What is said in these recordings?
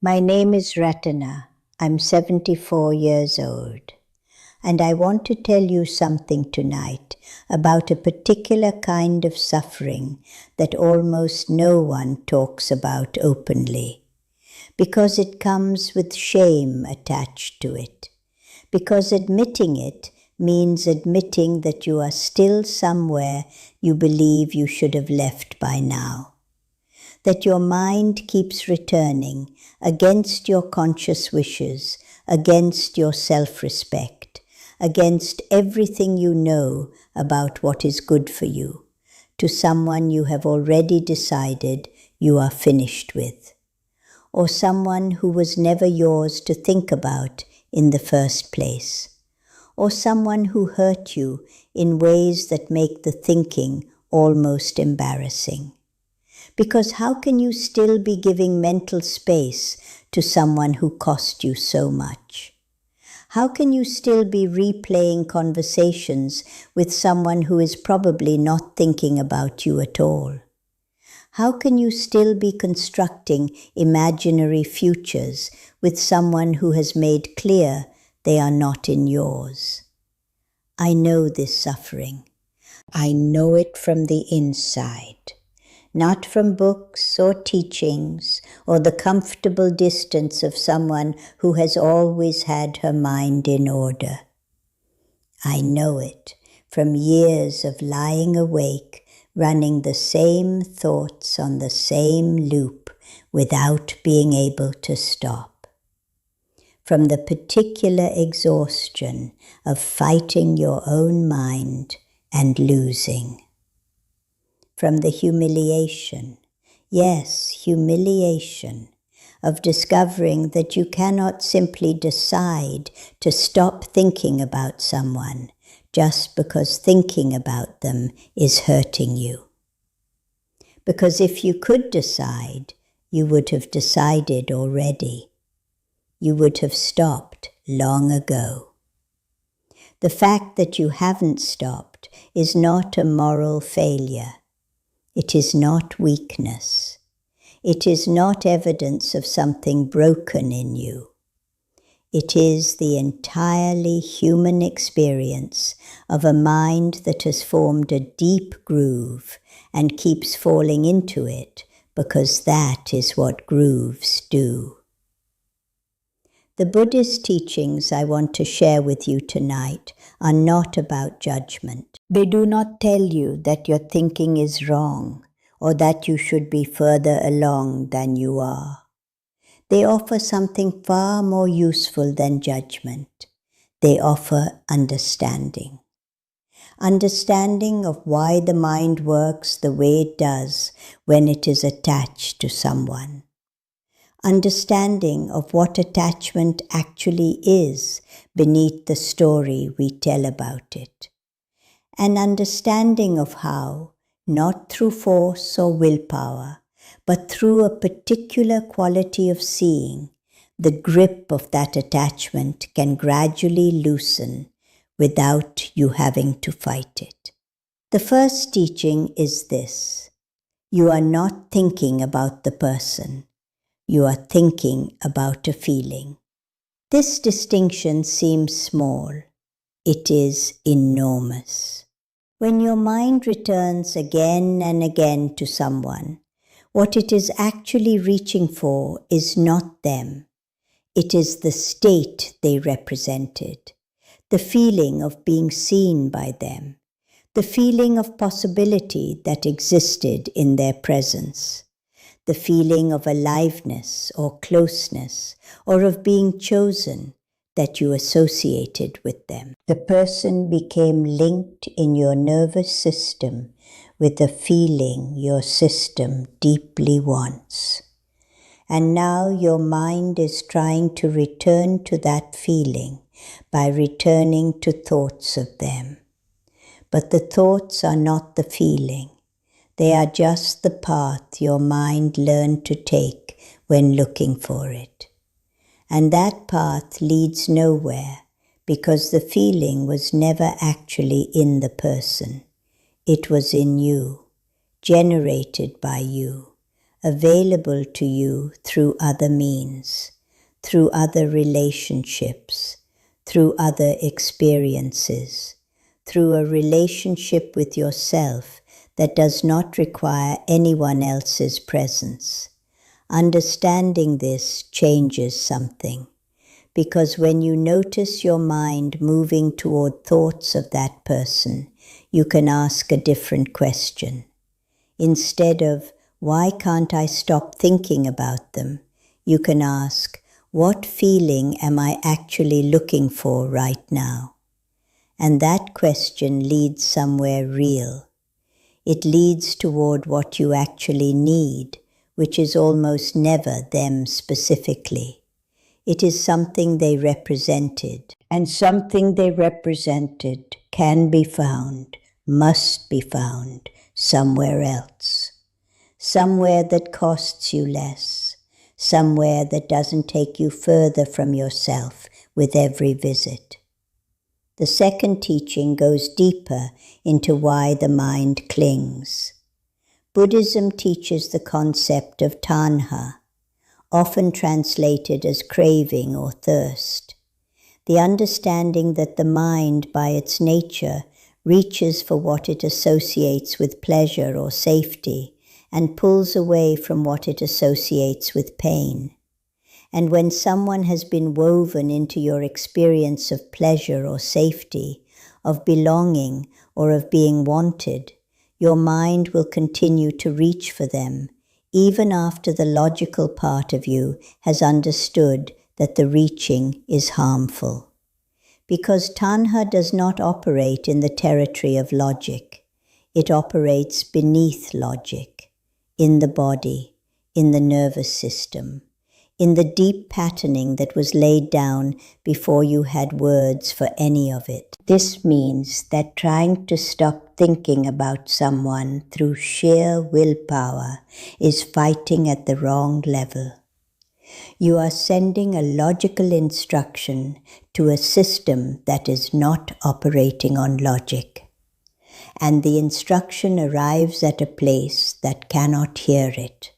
My name is Ratana. I'm 74 years old. And I want to tell you something tonight about a particular kind of suffering that almost no one talks about openly. Because it comes with shame attached to it. Because admitting it means admitting that you are still somewhere you believe you should have left by now. That your mind keeps returning against your conscious wishes, against your self-respect, against everything you know about what is good for you, to someone you have already decided you are finished with, or someone who was never yours to think about in the first place, or someone who hurt you in ways that make the thinking almost embarrassing. Because how can you still be giving mental space to someone who cost you so much? How can you still be replaying conversations with someone who is probably not thinking about you at all? How can you still be constructing imaginary futures with someone who has made clear they are not in yours? I know this suffering. I know it from the inside. Not from books or teachings or the comfortable distance of someone who has always had her mind in order. I know it from years of lying awake, running the same thoughts on the same loop without being able to stop. From the particular exhaustion of fighting your own mind and losing. From the humiliation, yes, humiliation, of discovering that you cannot simply decide to stop thinking about someone just because thinking about them is hurting you. Because if you could decide, you would have decided already. You would have stopped long ago. The fact that you haven't stopped is not a moral failure. It is not weakness. It is not evidence of something broken in you. It is the entirely human experience of a mind that has formed a deep groove and keeps falling into it because that is what grooves do. The Buddhist teachings I want to share with you tonight are not about judgment. They do not tell you that your thinking is wrong or that you should be further along than you are. They offer something far more useful than judgment. They offer understanding. Understanding of why the mind works the way it does when it is attached to someone. Understanding of what attachment actually is beneath the story we tell about it. An understanding of how, not through force or willpower, but through a particular quality of seeing, the grip of that attachment can gradually loosen without you having to fight it. The first teaching is this: you are not thinking about the person. You are thinking about a feeling. This distinction seems small. It is enormous. When your mind returns again and again to someone, what it is actually reaching for is not them. It is the state they represented, the feeling of being seen by them, the feeling of possibility that existed in their presence. The feeling of aliveness or closeness or of being chosen that you associated with them. The person became linked in your nervous system with a feeling your system deeply wants. And now your mind is trying to return to that feeling by returning to thoughts of them. But the thoughts are not the feeling. They are just the path your mind learned to take when looking for it. And that path leads nowhere because the feeling was never actually in the person. It was in you, generated by you, available to you through other means, through other relationships, through other experiences, through a relationship with yourself that does not require anyone else's presence. Understanding this changes something, because when you notice your mind moving toward thoughts of that person, you can ask a different question. Instead of, why can't I stop thinking about them? You can ask, what feeling am I actually looking for right now? And that question leads somewhere real. It leads toward what you actually need, which is almost never them specifically. It is something they represented, and something they represented can be found, must be found, somewhere else. Somewhere that costs you less, somewhere that doesn't take you further from yourself with every visit. The second teaching goes deeper into why the mind clings. Buddhism teaches the concept of tanha, often translated as craving or thirst. The understanding that the mind, by its nature, reaches for what it associates with pleasure or safety and pulls away from what it associates with pain. And when someone has been woven into your experience of pleasure or safety, of belonging or of being wanted, your mind will continue to reach for them, even after the logical part of you has understood that the reaching is harmful. Because tanha does not operate in the territory of logic. It operates beneath logic, in the body, in the nervous system, in the deep patterning that was laid down before you had words for any of it. This means that trying to stop thinking about someone through sheer willpower is fighting at the wrong level. You are sending a logical instruction to a system that is not operating on logic, and the instruction arrives at a place that cannot hear it.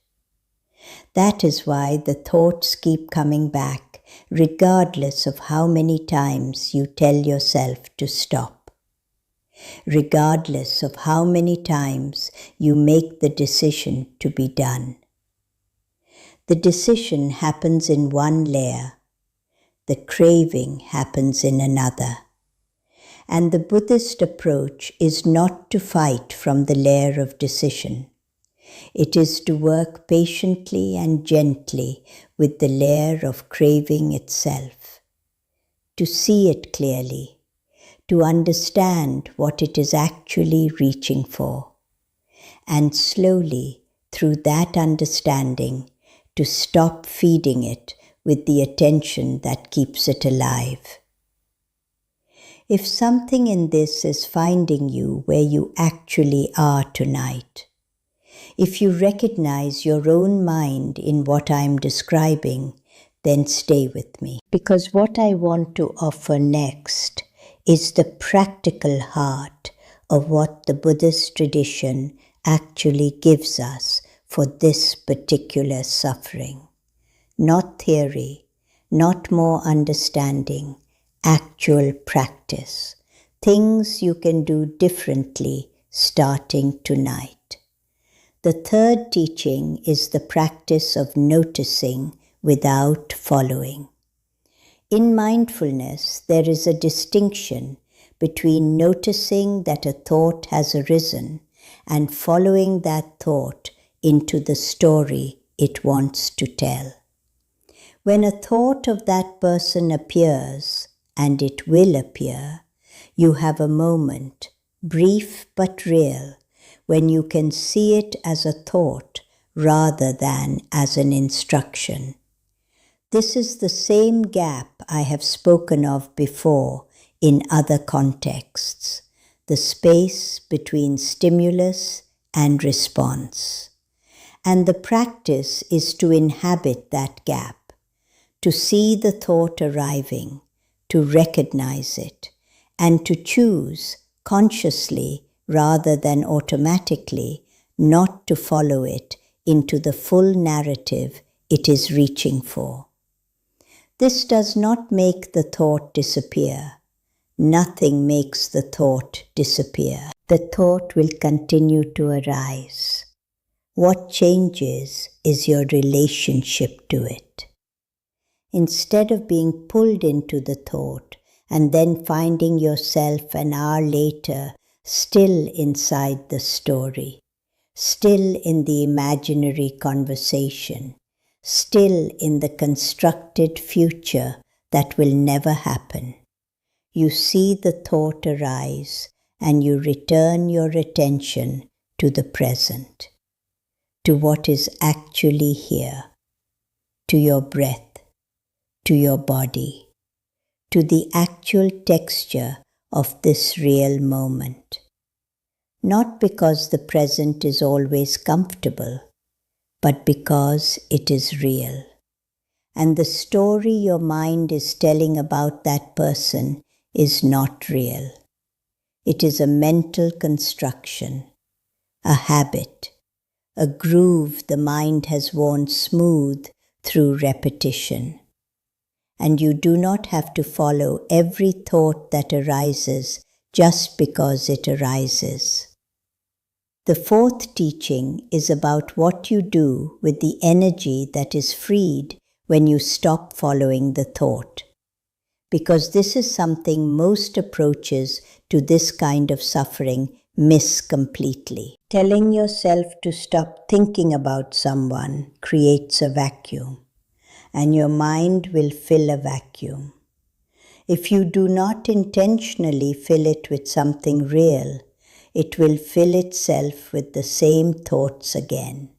That is why the thoughts keep coming back, regardless of how many times you tell yourself to stop. Regardless of how many times you make the decision to be done. The decision happens in one layer. The craving happens in another. And the Buddhist approach is not to fight from the layer of decision. It is to work patiently and gently with the layer of craving itself, to see it clearly, to understand what it is actually reaching for, and slowly, through that understanding, to stop feeding it with the attention that keeps it alive. If something in this is finding you where you actually are tonight, if you recognize your own mind in what I am describing, then stay with me. Because what I want to offer next is the practical heart of what the Buddhist tradition actually gives us for this particular suffering. Not theory, not more understanding, actual practice. Things you can do differently starting tonight. The third teaching is the practice of noticing without following. In mindfulness, there is a distinction between noticing that a thought has arisen and following that thought into the story it wants to tell. When a thought of that person appears, and it will appear, you have a moment, brief but real, when you can see it as a thought rather than as an instruction. This is the same gap I have spoken of before in other contexts, the space between stimulus and response. And the practice is to inhabit that gap, to see the thought arriving, to recognize it, and to choose consciously rather than automatically not to follow it into the full narrative it is reaching for. This does not make the thought disappear. Nothing makes the thought disappear. The thought will continue to arise. What changes is your relationship to it. Instead of being pulled into the thought and then finding yourself an hour later still inside the story, still in the imaginary conversation, still in the constructed future that will never happen, you see the thought arise and you return your attention to the present, to what is actually here, to your breath, to your body, to the actual texture of this real moment. Not because the present is always comfortable, but because it is real. And the story your mind is telling about that person is not real. It is a mental construction, a habit, a groove the mind has worn smooth through repetition. And you do not have to follow every thought that arises just because it arises. The fourth teaching is about what you do with the energy that is freed when you stop following the thought. Because this is something most approaches to this kind of suffering miss completely. Telling yourself to stop thinking about someone creates a vacuum, and your mind will fill a vacuum. If you do not intentionally fill it with something real, it will fill itself with the same thoughts again.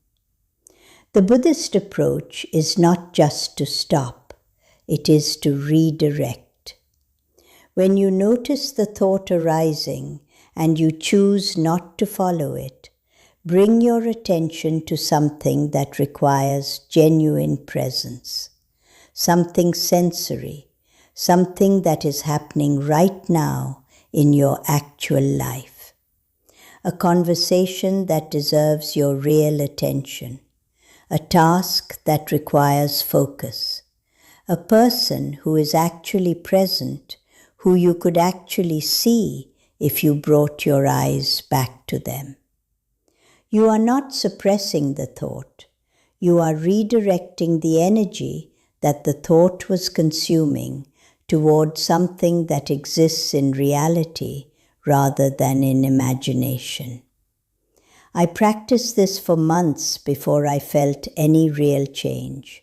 The Buddhist approach is not just to stop, it is to redirect. When you notice the thought arising and you choose not to follow it, bring your attention to something that requires genuine presence, something sensory, something that is happening right now in your actual life. A conversation that deserves your real attention, a task that requires focus, a person who is actually present, who you could actually see if you brought your eyes back to them. You are not suppressing the thought. You are redirecting the energy that the thought was consuming toward something that exists in reality rather than in imagination. I practiced this for months before I felt any real change.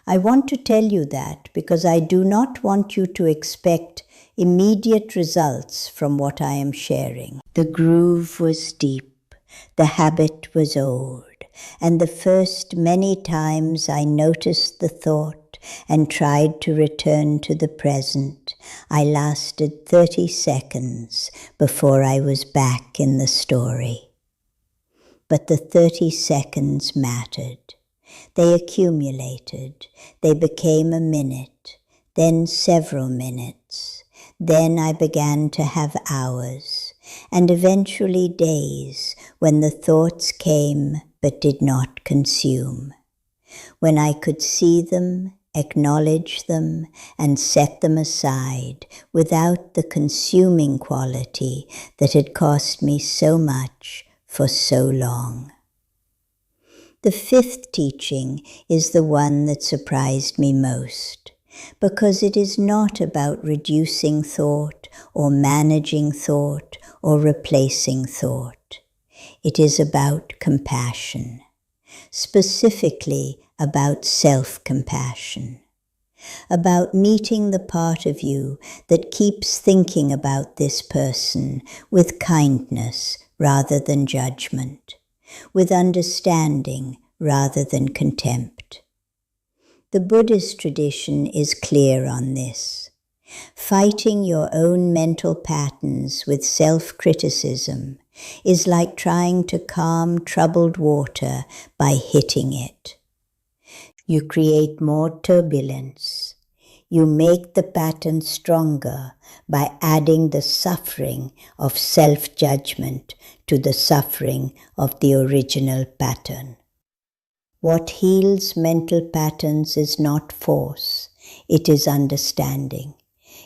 I want to tell you that because I do not want you to expect immediate results from what I am sharing. The groove was deep, the habit was old, and the first many times I noticed the thought and tried to return to the present, I lasted 30 seconds before I was back in the story. But the 30 seconds mattered. They accumulated. They became a minute, then several minutes. Then I began to have hours, and eventually days when the thoughts came but did not consume. When I could see them, acknowledge them, and set them aside without the consuming quality that had cost me so much for so long. The fifth teaching is the one that surprised me most, because it is not about reducing thought or managing thought or replacing thought. It is about compassion, specifically about self-compassion, about meeting the part of you that keeps thinking about this person with kindness rather than judgment, with understanding rather than contempt. The Buddhist tradition is clear on this. Fighting your own mental patterns with self-criticism is like trying to calm troubled water by hitting it. You create more turbulence. You make the pattern stronger by adding the suffering of self-judgment to the suffering of the original pattern. What heals mental patterns is not force, it is understanding.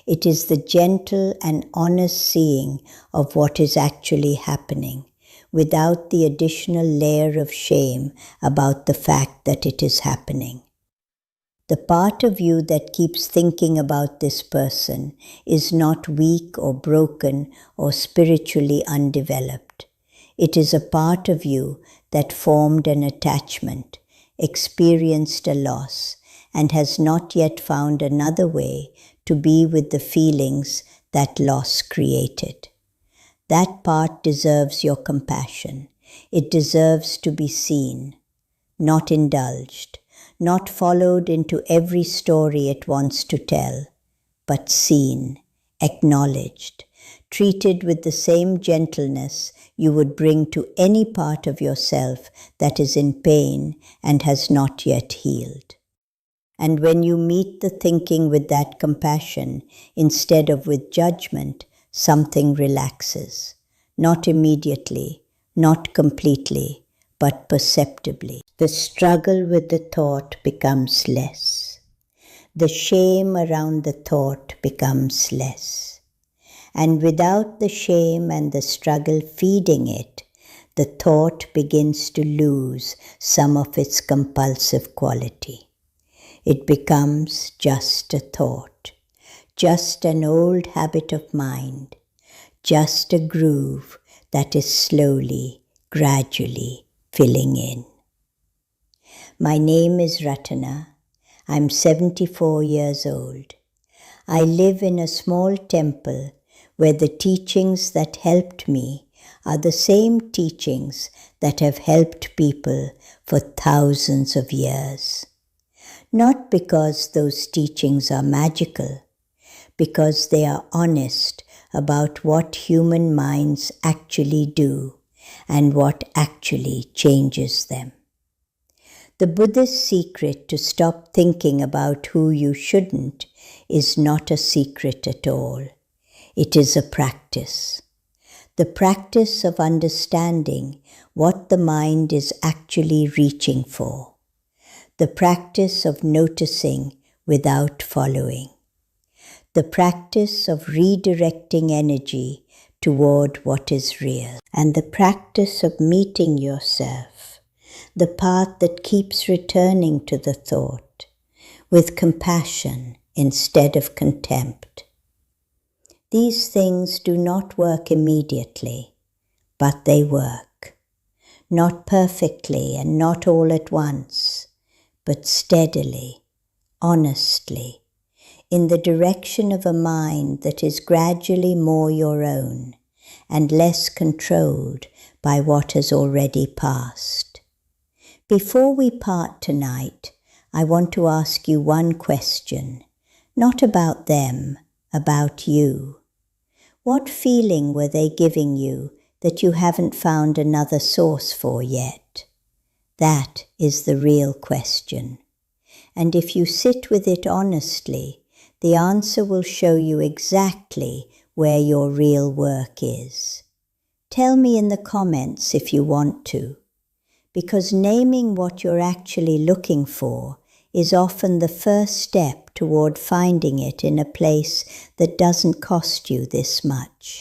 It is the gentle and honest seeing of what is actually happening, without the additional layer of shame about the fact that it is happening. The part of you that keeps thinking about this person is not weak or broken or spiritually undeveloped. It is a part of you that formed an attachment, experienced a loss, and has not yet found another way to be with the feelings that loss created. That part deserves your compassion. It deserves to be seen, not indulged, not followed into every story it wants to tell, but seen, acknowledged, treated with the same gentleness you would bring to any part of yourself that is in pain and has not yet healed. And when you meet the thinking with that compassion, instead of with judgment, something relaxes. Not immediately, not completely, but perceptibly. The struggle with the thought becomes less. The shame around the thought becomes less. And without the shame and the struggle feeding it, the thought begins to lose some of its compulsive quality. It becomes just a thought, just an old habit of mind, just a groove that is slowly, gradually filling in. My name is Ratana. I'm 74 years old. I live in a small temple where the teachings that helped me are the same teachings that have helped people for thousands of years. Not because those teachings are magical, because they are honest about what human minds actually do and what actually changes them. The Buddhist secret to stop thinking about who you shouldn't is not a secret at all. It is a practice. The practice of understanding what the mind is actually reaching for. The practice of noticing without following. The practice of redirecting energy toward what is real. And the practice of meeting yourself, the path that keeps returning to the thought, with compassion instead of contempt. These things do not work immediately, but they work. Not perfectly and not all at once, but steadily, honestly, in the direction of a mind that is gradually more your own and less controlled by what has already passed. Before we part tonight, I want to ask you one question, not about them, about you. What feeling were they giving you that you haven't found another source for yet? That is the real question. And if you sit with it honestly, the answer will show you exactly where your real work is. Tell me in the comments if you want to, because naming what you're actually looking for is often the first step toward finding it in a place that doesn't cost you this much.